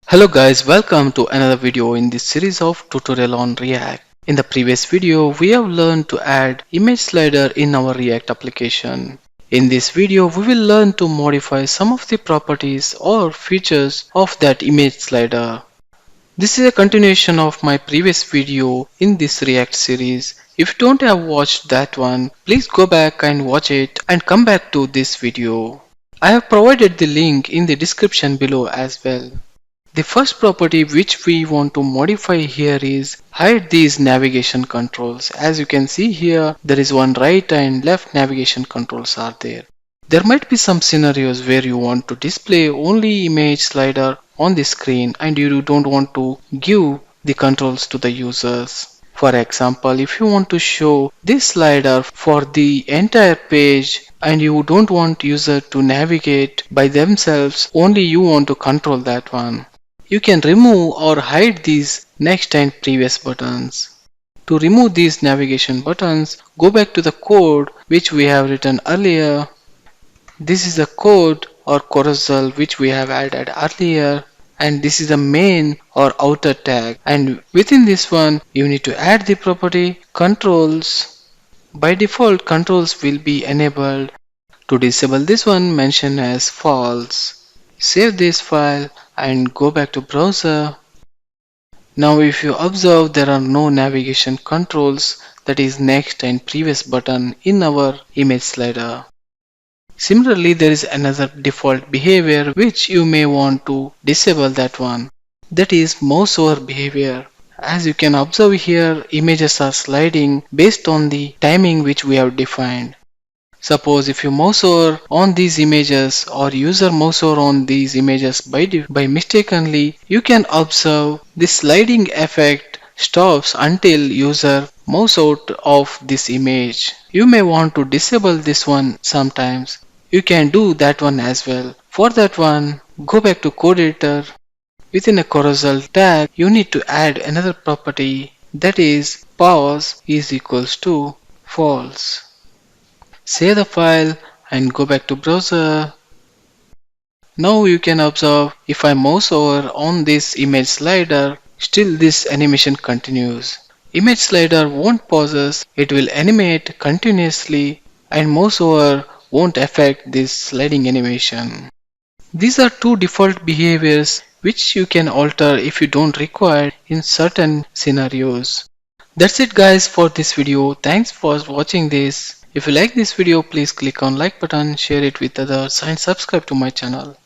Hello guys, welcome to another video in this series of tutorial on React. In the previous video, we have learned to add image slider in our React application. In this video, we will learn to modify some of the properties or features of that image slider. This is a continuation of my previous video in this React series. If you don't have watched that one, please go back and watch it and come back to this video. I have provided the link in the description below as well. The first property which we want to modify here is hide these navigation controls. As you can see here, there is one right and left navigation controls are there. There might be some scenarios where you want to display only image slider on the screen and you don't want to give the controls to the users. For example, if you want to show this slider for the entire page and you don't want user to navigate by themselves, only you want to control that one. You can remove or hide these next and previous buttons. To remove these navigation buttons, go back to the code which we have written earlier. This is the code or carousel which we have added earlier, and this is the main or outer tag, and within this one you need to add the property controls. By default, controls will be enabled. To disable this one, mention as false. Save this file and go back to browser. Now if you observe, there are no navigation controls, that is next and previous button in our image slider. Similarly, there is another default behavior which you may want to disable that one. That is mouse over behavior. As you can observe here, images are sliding based on the timing which we have defined. Suppose if you mouse over on these images or user mouse over on these images by mistakenly, you can observe this sliding effect stops until user mouse out of this image. You may want to disable this one sometimes. You can do that one as well. For that one, go back to code editor. Within a carousel tag, you need to add another property, that is pause is equals to false. Save the file and go back to browser. Now you can observe, if I mouse over on this image slider, still this animation continues. Image slider won't pauses, it will animate continuously, and mouse over won't affect this sliding animation. These are two default behaviors which you can alter if you don't require in certain scenarios. That's it guys for this video. Thanks for watching this. If you like this video, please click on like button, share it with others and subscribe to my channel.